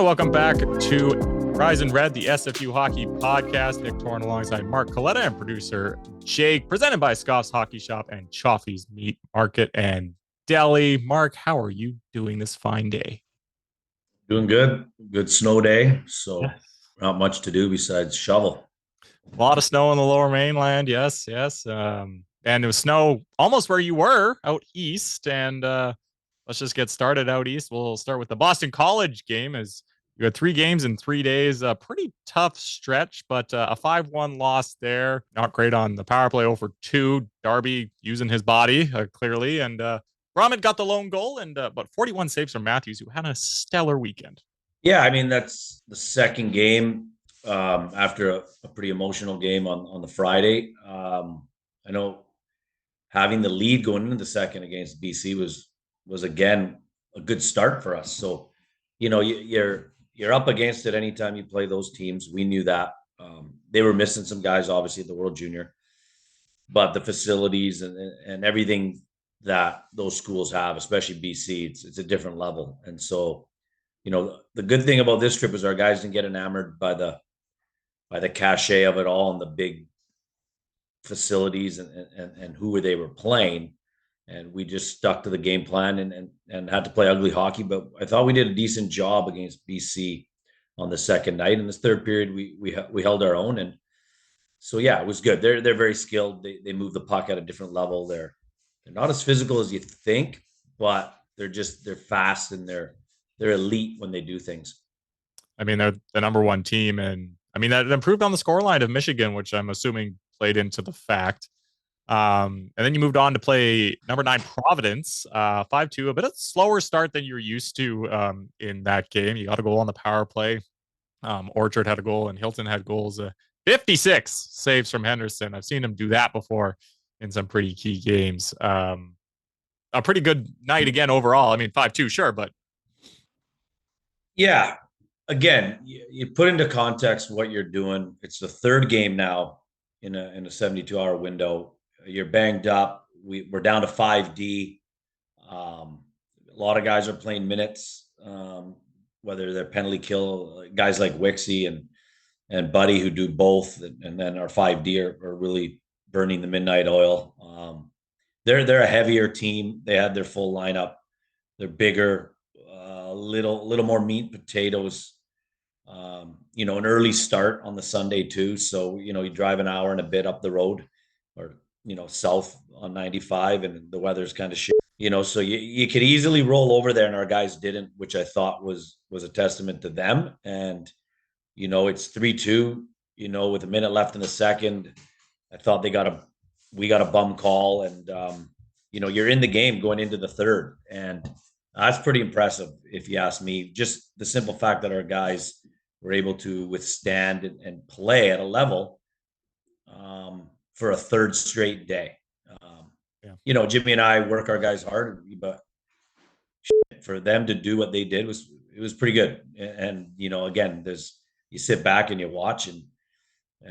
welcome back to Rise and Red, the SFU Hockey Podcast. Nick Torn alongside Mark Coletta and producer Jake, presented by Scoff's Hockey Shop and Cioffi's Meat Market and Deli. Mark, how are you doing this fine day? Doing good. Good snow day. So Yes. not much to do besides shovel. A lot of snow in the lower mainland. Yes. And it was snow almost where you were out east. And let's just get started out east. We'll start with the Boston College game as you had 3 games in 3 days. A pretty tough stretch, but a 5-1 loss there. Not great on the power play, 0-for-2. Darby using his body clearly. And Brahman got the lone goal, and but 41 saves from Matthews, who had a stellar weekend. Yeah, I mean, that's the second game after a pretty emotional game on the Friday. I know having the lead going into the second against BC was again a good start for us. So, you know, you're up against it anytime you play those teams. We knew that. They were missing some guys, obviously, at the World Junior, but the facilities and everything that those schools have, especially BC, it's a different level. And so, you know, the good thing about this trip is our guys didn't get enamored by the cachet of it all and the big facilities and who they were playing. And we just stuck to the game plan and had to play ugly hockey. But I thought we did a decent job against BC on the second night. In this third period, we held our own. And so, yeah, it was good. They're very skilled. They move the puck at a different level. They're not as physical as you think, but they're fast and they're elite when they do things. I mean, they're the number one team, and I mean that improved on the scoreline of Michigan, which I'm assuming played into the fact. And then you moved on to play number 9 Providence, 5-2, a bit of a slower start than you're used to in that game. You got a goal on the power play. Orchard had a goal and Hilton had goals. 56 saves from Henderson. I've seen him do that before in some pretty key games. A pretty good night again overall. I mean, 5-2, sure, but yeah, again, you put into context what you're doing. It's the third game now in a 72-hour window. You're banged up. We're down to 5D. A lot of guys are playing minutes, whether they're penalty kill, guys like Wixie and Buddy who do both, and then our 5D are really burning the midnight oil. They're a heavier team. They had their full lineup. They're bigger, little more meat and potatoes. You know, an early start on the Sunday too. So, you know, you drive an hour and a bit up the road or, you know, south on 95 and the weather's kind of shit, you know, so you could easily roll over there and our guys didn't, which I thought was a testament to them. And, you know, it's 3-2, you know, with a minute left in the second. I thought we got a bum call and, you know, you're in the game going into the third. And that's pretty impressive, if you ask me. Just the simple fact that our guys were able to withstand and play at a level for a third straight day. Yeah. You know, Jimmy and I work our guys hard, but for them to do what they did it was pretty good. And you know, again, you sit back and you watch and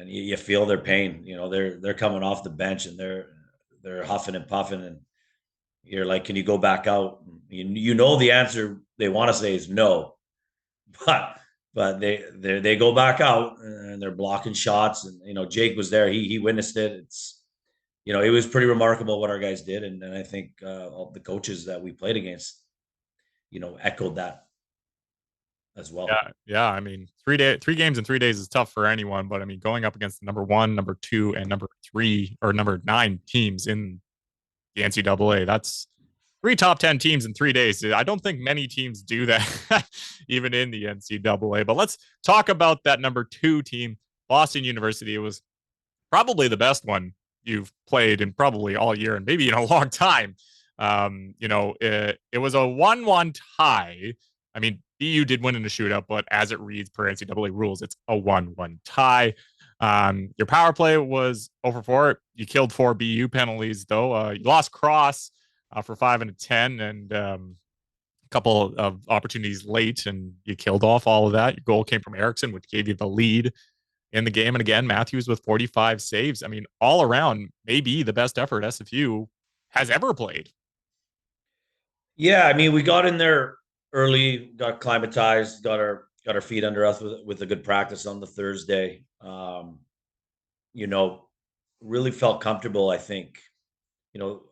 you feel their pain. You know, they're coming off the bench and they're huffing and puffing and you're like, can you go back out? You know the answer they want to say is no, but they go back out and they're blocking shots. And you know, Jake was there; he witnessed it. It's, you know, it was pretty remarkable what our guys did, and I think all the coaches that we played against, you know, echoed that as well. Yeah. I mean, 3 games in 3 days is tough for anyone, but I mean, going up against the number 1, number 2, and number 3 or number 9 teams in the NCAA, that's 3 top 10 teams in 3 days. I don't think many teams do that, even in the NCAA. But let's talk about that number 2 team, Boston University. It was probably the best one you've played in probably all year and maybe in a long time. You know, it was a 1-1 tie. I mean, BU did win in a shootout, but as it reads per NCAA rules, it's a 1-1 tie. Your power play was 0-for-4. You killed 4 BU penalties, though. You lost Cross for 5 and a 10, and a couple of opportunities late, and you killed off all of that. Your goal came from Erickson, which gave you the lead in the game. And again, Matthews with 45 saves. I mean, all around, maybe the best effort SFU has ever played. Yeah, I mean, we got in there early, got climatized, got our got our feet under us with a good practice on the Thursday. You know, really felt comfortable. I think, you know,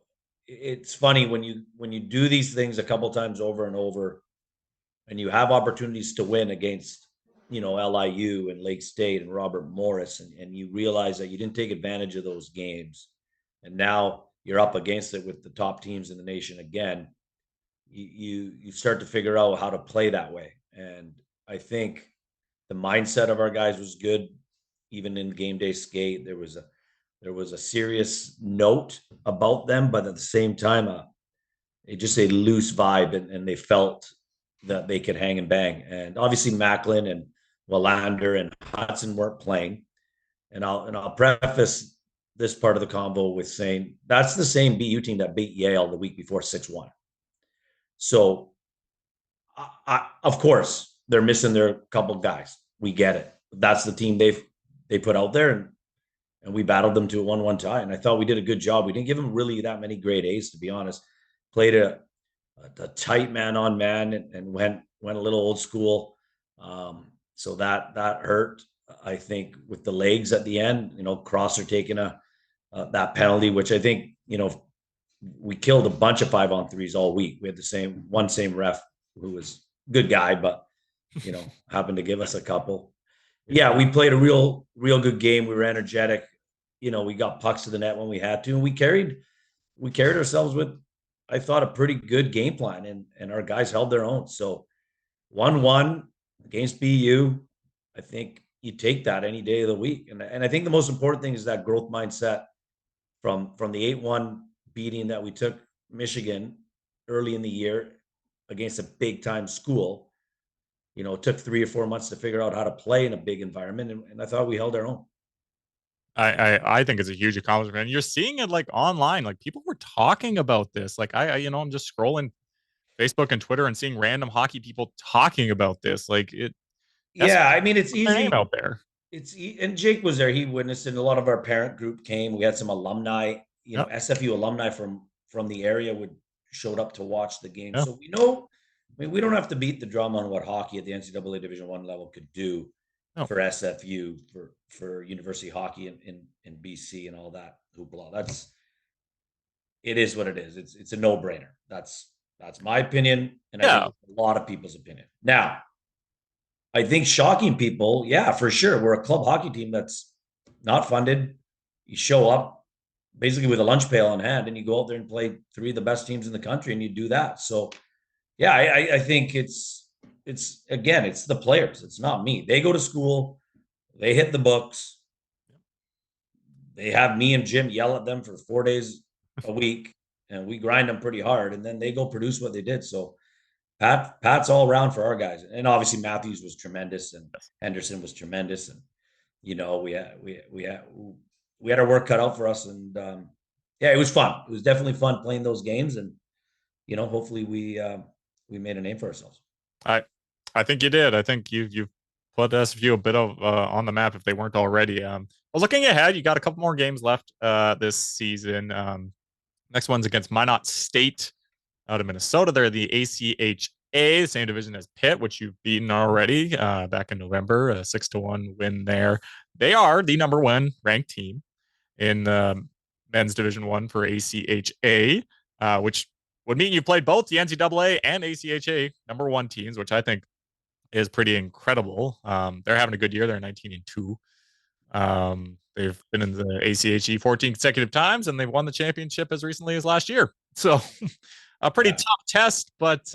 it's funny when you do these things a couple times over and over, and you have opportunities to win against, you know, LIU and Lake State and Robert Morris, and you realize that you didn't take advantage of those games, and now you're up against it with the top teams in the nation again. You start to figure out how to play that way, and I think the mindset of our guys was good, even in game day skate. There was a serious note about them, but at the same time, just a loose vibe, and they felt that they could hang and bang. And obviously, Macklin and Nylander and Hudson weren't playing. And I'll preface this part of the convo with saying that's the same BU team that beat Yale the week before 6-1. So, of course, they're missing their couple guys. We get it. That's the team they put out there, and we battled them to a 1-1 tie. And I thought we did a good job. We didn't give them really that many grade A's, to be honest. Played a tight man on man, and went a little old school. So that hurt. I think with the legs at the end, you know, Crosser taking that penalty, which I think, you know, we killed a bunch of 5-on-3s all week. We had the same ref who was a good guy, but, you know, happened to give us a couple. Yeah, we played a real good game. We were energetic. You know, we got pucks to the net when we had to, and we carried ourselves with, I thought, a pretty good game plan, and our guys held their own. So 1-1 against BU, I think you take that any day of the week. And I think the most important thing is that growth mindset from the 8-1 beating that we took Michigan early in the year against a big time school. You know, it took 3 or 4 months to figure out how to play in a big environment, and I thought we held our own. I think it's a huge accomplishment. And you're seeing it like online. Like people were talking about this. Like I'm just scrolling Facebook and Twitter and seeing random hockey people talking about this. Like it that's Yeah, I mean, it's their name easy. out there. And Jake was there. He witnessed it. And a lot of our parent group came. We had some alumni, you know, Yep. SFU alumni from the area showed up to watch the game. Yeah. So we know, I mean, we don't have to beat the drum on what hockey at the NCAA Division I level could do No. for SFU, for university hockey in BC and all that hoopla. It is what it is. It's a no brainer. That's my opinion, and I think it's a lot of people's opinion. Now, I think shocking people, yeah, for sure. We're a club hockey team that's not funded. You show up basically with a lunch pail in hand, and you go out there and play 3 of the best teams in the country, and you do that. So, yeah, I think it's again, it's the players. It's not me. They go to school, they hit the books, they have me and Jim yell at them for 4 days a week, and we grind them pretty hard, and then they go produce what they did. So Pat's all around for our guys, and obviously Matthews was tremendous, and Henderson was tremendous, and you know we had our work cut out for us, and yeah, it was fun. It was definitely fun playing those games, and you know, hopefully we made a name for ourselves. I think you did. I think you've put SVU a bit of on the map if they weren't already. Well, looking ahead, you got a couple more games left this season. Next one's against Minot State out of Minnesota. They're the ACHA, same division as Pitt, which you've beaten already back in November, a 6-1 win there. They are the number 1 ranked team in men's Division I for ACHA, which would mean you played both the NCAA and ACHA number 1 teams, which I think is pretty incredible. They're having a good year. They're 19-2. They've been in the ACHE 14 consecutive times, and they've won the championship as recently as last year. So a pretty tough test, but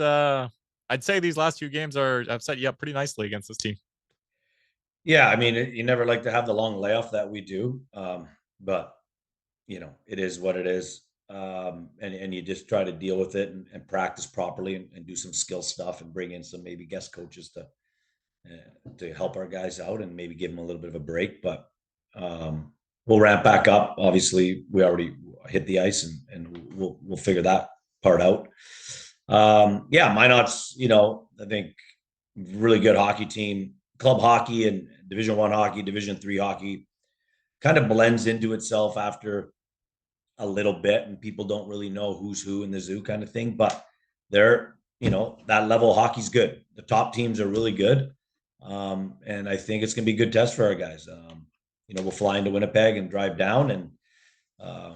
I'd say these last 2 games have set you up pretty nicely against this team. Yeah, I mean, you never like to have the long layoff that we do, but you know, it is what it is. And you just try to deal with it and practice properly, and do some skill stuff, and bring in some maybe guest coaches to help our guys out, and maybe give them a little bit of a break. But we'll ramp back up. Obviously, we already hit the ice, and we'll figure that part out. Yeah, Minot's, you know, I think really good hockey team. Club hockey and Division I hockey, Division III hockey kind of blends into itself after a little bit, and people don't really know who's who in the zoo kind of thing. But they're, you know, that level of hockey's good. The top teams are really good. And I think it's going to be a good test for our guys. We'll fly into Winnipeg and drive down, and uh,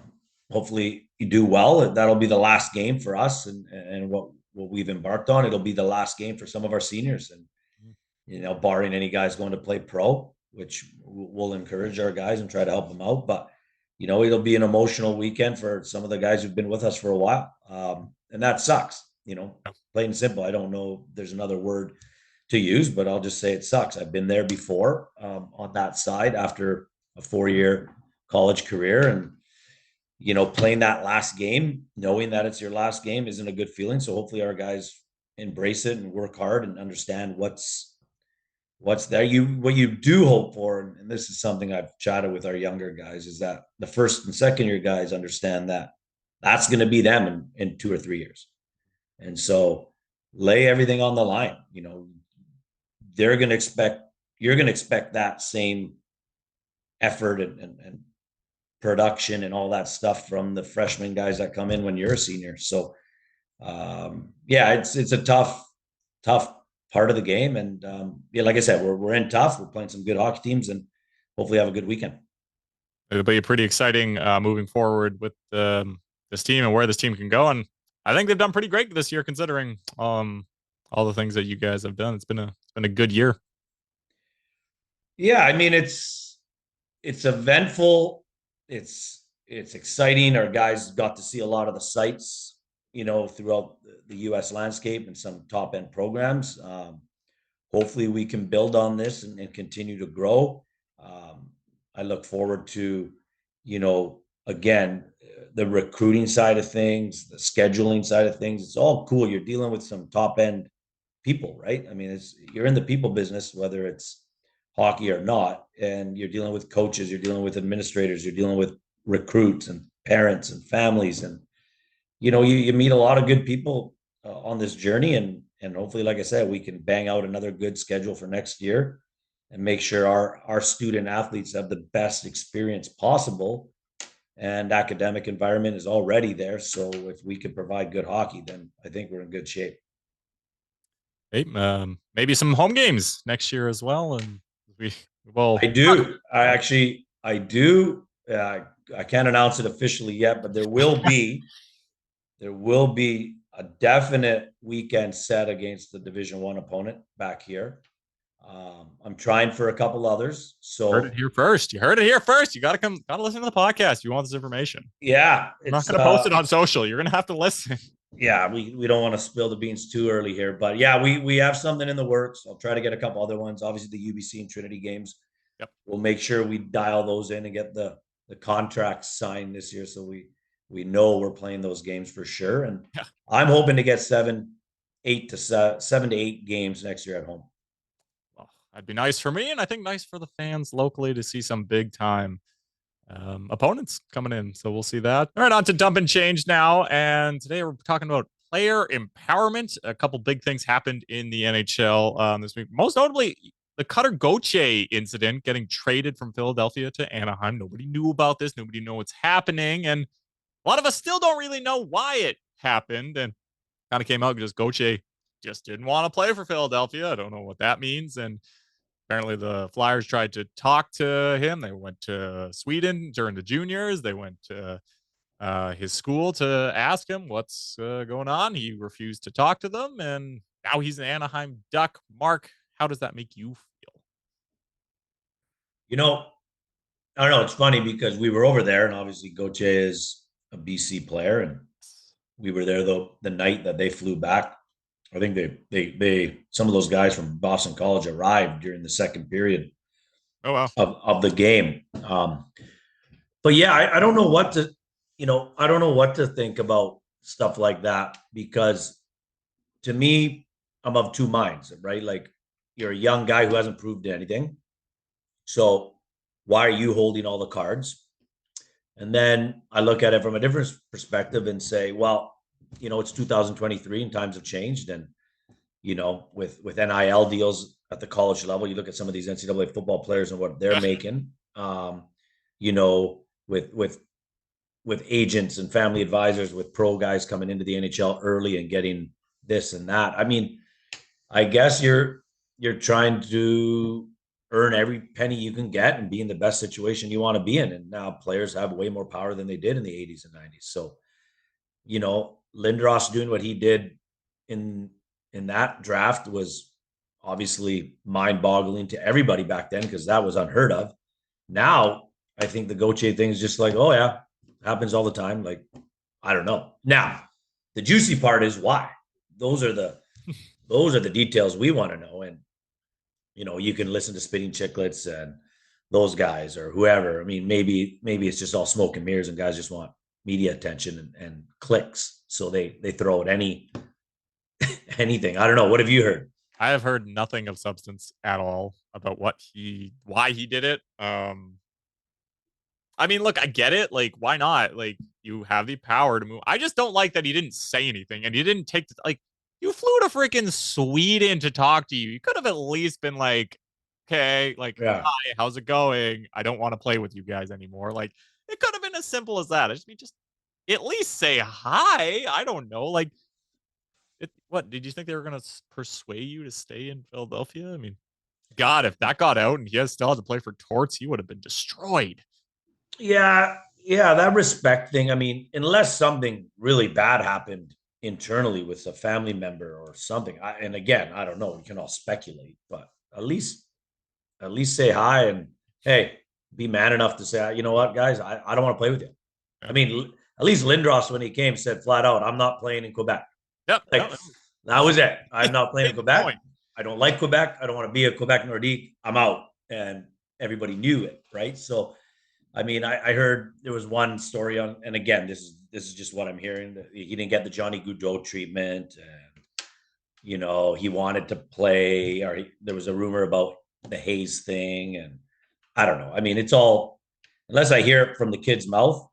hopefully you do well. That'll be the last game for us, and what we've embarked on. It'll be the last game for some of our seniors, and barring any guys going to play pro, which we'll encourage our guys and try to help them out. But it'll be an emotional weekend for some of the guys who've been with us for a while, and that sucks. Plain and simple. I don't know if there's another word to use, but I'll just say it sucks. I've been there before, on that side after a 4-year college career, and playing that last game, knowing that it's your last game, isn't a good feeling. So hopefully our guys embrace it and work hard and understand what's there. What you do hope for, and this is something I've chatted with our younger guys, is that the first and second year guys understand that that's going to be them in 2 or 3 years. And so lay everything on the line. You're going to expect that same effort and production and all that stuff from the freshman guys that come in when you're a senior. So it's a tough part of the game. And like I said, we're in tough. We're playing some good hockey teams, and hopefully have a good weekend. It'll be pretty exciting moving forward with this team and where this team can go. And I think they've done pretty great this year, considering all the things that you guys have done. It's been a good year. Yeah, I mean, it's eventful. It's exciting. Our guys got to see a lot of the sites, throughout the U.S. landscape and some top end programs. Hopefully we can build on this and continue to grow. I look forward to, again, the recruiting side of things, the scheduling side of things. It's all cool. You're dealing with some top end people, right? I mean, you're in the people business, whether it's hockey or not, and you're dealing with coaches, you're dealing with administrators, you're dealing with recruits and parents and families, and you meet a lot of good people on this journey, and hopefully, like I said, we can bang out another good schedule for next year and make sure our student athletes have the best experience possible. And academic environment is already there, so if we can provide good hockey, then I think we're in good shape. Hey, maybe some home games next year as well, and I do. I do. I can't announce it officially yet, but there will be a definite weekend set against the Division I opponent back here. I'm trying for a couple others. So heard it here first. You heard it here first. You gotta listen to the podcast if you want this information. Yeah, I'm not gonna post it on social. You're gonna have to listen. Yeah, we don't want to spill the beans too early here, but yeah, we have something in the works. I'll try to get a couple other ones. Obviously, the UBC and Trinity games. Yep. We'll make sure we dial those in and get the contracts signed this year, so we know we're playing those games for sure. And yeah. I'm hoping to get 7 to 8 games next year at home. Well, that'd be nice for me, and I think nice for the fans locally to see some big time opponents coming in. So we'll see that. All right, on to dump and change now. And today we're talking about player empowerment. A couple big things happened in the NHL this week. Most notably, the Cutter Gauthier incident, getting traded from Philadelphia to Anaheim. Nobody knew about this. Nobody knew what's happening. And a lot of us still don't really know why it happened. And kind of came out because Gauthier just didn't want to play for Philadelphia. I don't know what that means. And apparently the Flyers tried to talk to him. They went to Sweden during the juniors. They went to his school to ask him what's going on. He refused to talk to them. And now he's an Anaheim Duck. Mark, how does that make you feel? I don't know. It's funny because we were over there, and obviously Gauthier is a BC player, and we were there the night that they flew back. I think they some of those guys from Boston College arrived during the second period. Oh wow. of the game. But yeah, I don't know what to, I don't know what to think about stuff like that, because to me, I'm of two minds, right? Like, you're a young guy who hasn't proved anything. So why are you holding all the cards? And then I look at it from a different perspective and say, well, it's 2023 and times have changed. And, with NIL deals at the college level, you look at some of these NCAA football players and what they're making, with agents and family advisors, with pro guys coming into the NHL early and getting this and that. I mean, I guess you're you're trying to earn every penny you can get and be in the best situation you want to be in. And now players have way more power than they did in the 80s and 90s. So, Lindros doing what he did in that draft was obviously mind-boggling to everybody back then because that was unheard of. Now, I think the Gauthier thing is just like, oh yeah, happens all the time. Like, I don't know. Now, the juicy part is why. Those are the details we want to know. And you can listen to Spitting Chicklets and those guys or whoever. I mean, maybe it's just all smoke and mirrors, and guys just want media attention and clicks, so they throw out anything. I don't know. What have you heard? I have heard nothing of substance at all about why he did it. I mean, look, I get it. Like, why not? Like, you have the power to move. I just don't like that he didn't say anything and he didn't take like, you flew to freaking Sweden to talk to you. You could have at least been like, okay, like, Yeah. hi, how's it going? I don't want to play with you guys anymore. Like, it could have been as simple as that. I just at least say hi. I don't know. Like, what did you think they were going to persuade you to stay in Philadelphia? I mean, God, if that got out and he still had to play for Torts, he would have been destroyed. Yeah, that respect thing. I mean, unless something really bad happened internally with a family member or something. And again, I don't know. We can all speculate, but at least say hi and hey, be man enough to say, you know what, guys, I don't want to play with you. I mean, at least Lindros, when he came, said flat out, I'm not playing in Quebec. Yep. Like, that was it. I'm not playing in Quebec. Point. I don't like Quebec. I don't want to be a Quebec Nordique. I'm out. And everybody knew it, right? So, I mean, I heard there was one story on, and again, this is just what I'm hearing. That he didn't get the Johnny Gaudreau treatment, and he wanted to play, or there was a rumor about the Hayes thing, and I don't know. I mean, it's all unless I hear it from the kid's mouth.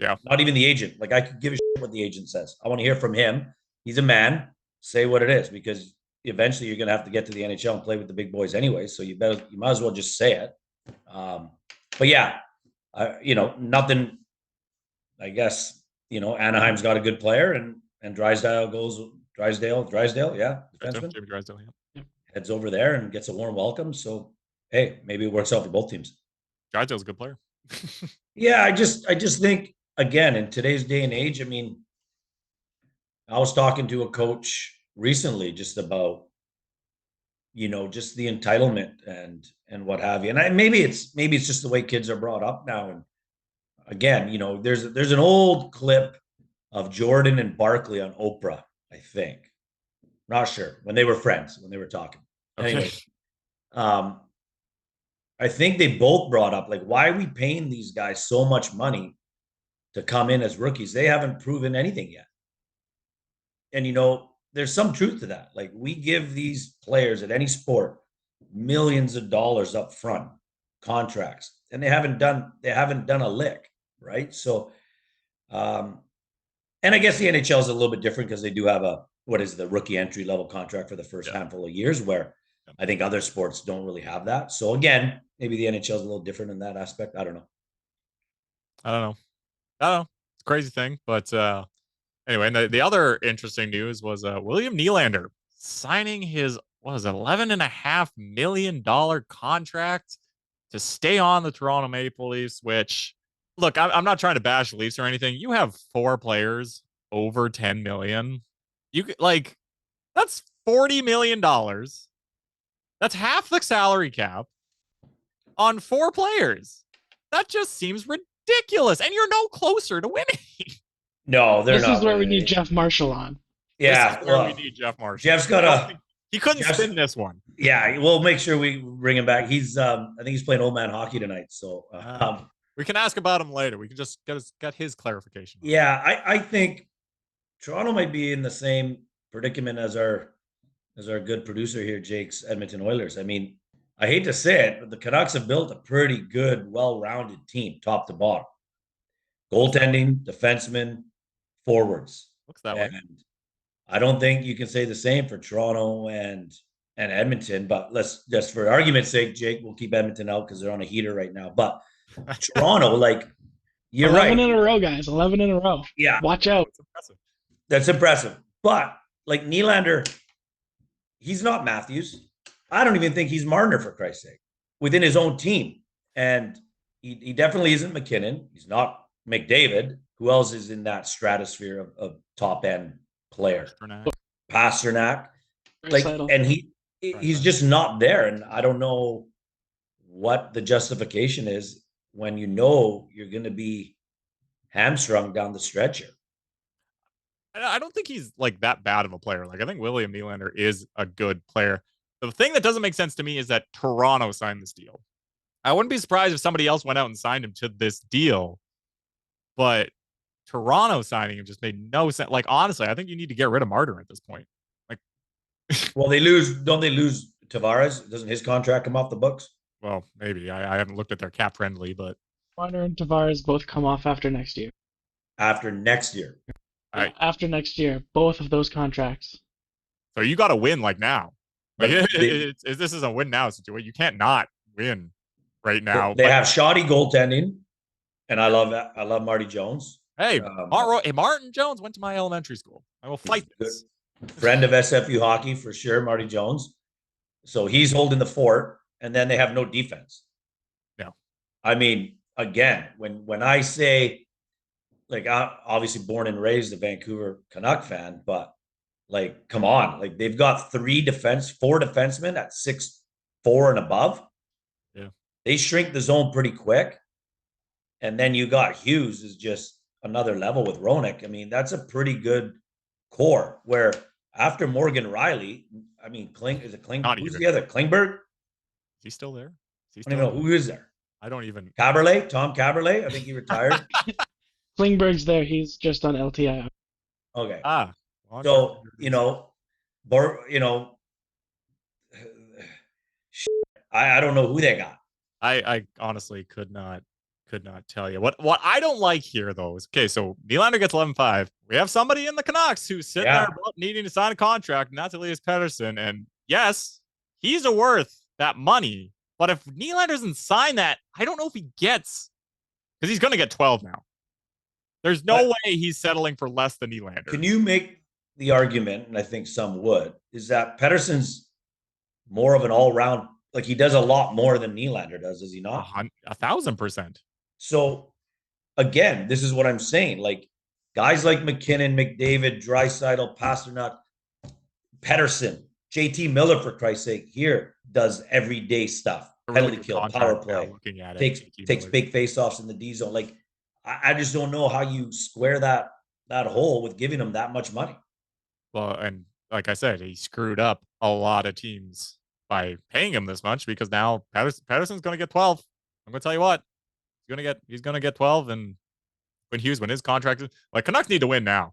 Yeah. Not even the agent. Like, I could give a shit what the agent says. I want to hear from him. He's a man. Say what it is, because eventually you're going to have to get to the NHL and play with the big boys anyway. So you might as well just say it. But yeah. Nothing. I guess Anaheim's got a good player, and Drysdale, yeah, defenseman. Jimmy Drysdale, yeah. Heads over there and gets a warm welcome. So hey, maybe it works out for both teams. Drysdale's a good player. Yeah, I just think, again, in today's day and age, I mean, I was talking to a coach recently just about just the entitlement and what have you. And maybe it's just the way kids are brought up now. And again, there's an old clip of Jordan and Barkley on Oprah, I think. Not sure, when they were friends, when they were talking. Okay. Anyway, I think they both brought up, like, why are we paying these guys so much money to come in as rookies? They haven't proven anything yet. And there's some truth to that. Like, we give these players at any sport millions of dollars up front, contracts, and they haven't done a lick, right? So, and I guess the NHL is a little bit different because they do have the rookie entry level contract for the first handful of years, where I think other sports don't really have that. So again, maybe the NHL is a little different in that aspect. I don't know. It's a crazy thing, but anyway, and the other interesting news was William Nylander signing his $11.5 million contract to stay on the Toronto Maple Leafs. Which, look, I'm not trying to bash Leafs or anything. You have 4 players over $10 million. You could, like, that's $40 million. That's half the salary cap on 4 players. That just seems ridiculous, and you're no closer to winning. No, they're not. This is where we need Jeff Marshall on. Yeah, this is where we need Jeff Marshall. Jeff's got he couldn't spin this one. Yeah, we'll make sure we bring him back. He's I think he's playing old man hockey tonight, so we can ask about him later. We can just get his clarification. Yeah, I think Toronto might be in the same predicament as our good producer here, Jake's Edmonton Oilers. I mean, I hate to say it, but the Canucks have built a pretty good, well-rounded team, top to bottom. Goaltending, defensemen, forwards. Looks that way. I don't think you can say the same for Toronto and Edmonton, but let's just, for argument's sake, Jake, we'll keep Edmonton out because they're on a heater right now. But Toronto, like, you're 11 right. 11 in a row, guys. 11 in a row. Yeah. Watch out. That's impressive. But, like, Nylander, he's not Matthews. I don't even think he's Marner, for Christ's sake, within his own team. And he definitely isn't McKinnon. He's not McDavid. Who else is in that stratosphere of top end player? Pasternak. Like, and he's just not there. And I don't know what the justification is when you know you're going to be hamstrung down the stretch here. I don't think he's like that bad of a player. Like, I think William Nylander is a good player. The thing that doesn't make sense to me is that Toronto signed this deal. I wouldn't be surprised if somebody else went out and signed him to this deal, but Toronto signing him just made no sense. Like, honestly, I think you need to get rid of Marner at this point. Like, well, don't they lose Tavares? Doesn't his contract come off the books? Well, maybe. I haven't looked at their cap friendly, but Marner and Tavares both come off after next year. After next year. After next year, both of those contracts. So you got to win like now. Like, this is a win now situation. You can't not win right now. They have shoddy goaltending, and I love Marty Jones. Hey, Martin Jones went to my elementary school. I will fight this. Friend of SFU hockey for sure, Marty Jones. So he's holding the fort, and then they have no defense. No, I mean, again, when I say, like, I'm obviously born and raised a Vancouver Canuck fan, but like, come on, like, they've got four defensemen at 6'4" and above. Yeah, they shrink the zone pretty quick, and then you got Hughes is just another level with Roenick. I mean, that's a pretty good core. Where after Morgan Riley, I mean, who's the other? Klingberg? Is he still there? I don't even know who is there. I don't even. Tom Caberlet. I think he retired. Klingberg's there. He's just on LTI. Okay. So I don't know who they got. I honestly could not tell you. What I don't like here, though, is, okay, so Nylander gets 11.5. We have somebody in the Canucks who's sitting there needing to sign a contract, and that's Elias Pettersson. And yes, he's worth that money. But if Nylander doesn't sign that, I don't know if he gets, because he's going to get 12 now. There's no way he's settling for less than Nylander. Can you make the argument, and I think some would, is that Pettersson's more of an all-round, like, he does a lot more than Nylander does he not? 1,000%. So, again, this is what I'm saying. Like, guys like McKinnon, McDavid, Draisaitl, Pasternak, Pettersson, JT Miller, for Christ's sake, here does everyday stuff. Penalty kill, power play, takes big face-offs in the D zone. Like, I just don't know how you square that hole with giving him that much money. Well, and like I said, he screwed up a lot of teams by paying him this much, because now Pettersson's going to get 12. I'm going to tell you what, he's going to get 12. And when his contract is, like, Canucks need to win now.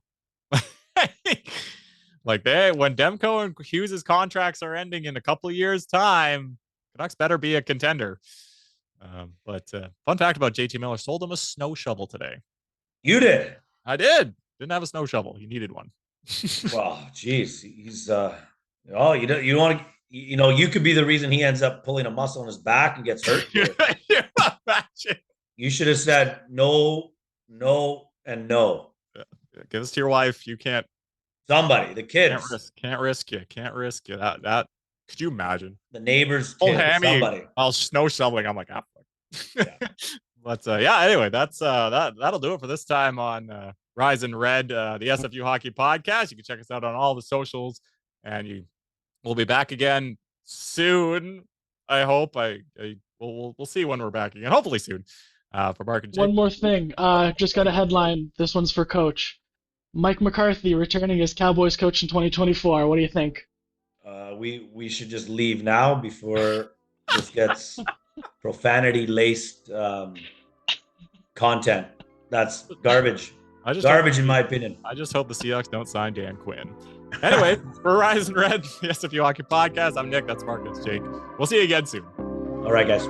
Like, when Demko and Hughes' contracts are ending in a couple of years' time, Canucks better be a contender. But fun fact about JT Miller, sold him a snow shovel today. You did? I did. Didn't have a snow shovel. He needed one. Well, geez, he's you want to, you could be the reason he ends up pulling a muscle in his back and gets hurt. You should have said no, and no. Give this to your wife. You can't. Somebody, the kids. Can't risk you. That. Could you imagine? The neighbor's kid, somebody. I'll snow shoveling. I'm like, yeah. But anyway, that'll do it for this time on Rise and Red, the SFU Hockey Podcast. You can check us out on all the socials, and we'll be back again soon. I hope. We'll see when we're back again. Hopefully soon. For Mark and Jake. One more thing. Just got a headline. This one's for Coach Mike McCarthy returning as Cowboys coach in 2024. What do you think? We should just leave now before this gets profanity-laced content. That's garbage. Garbage, in my opinion. I just hope the Seahawks don't sign Dan Quinn. Anyway, for Rise and Red, the SFU Hockey Podcast, I'm Nick. That's Mark. That's Jake. We'll see you again soon. All right, guys.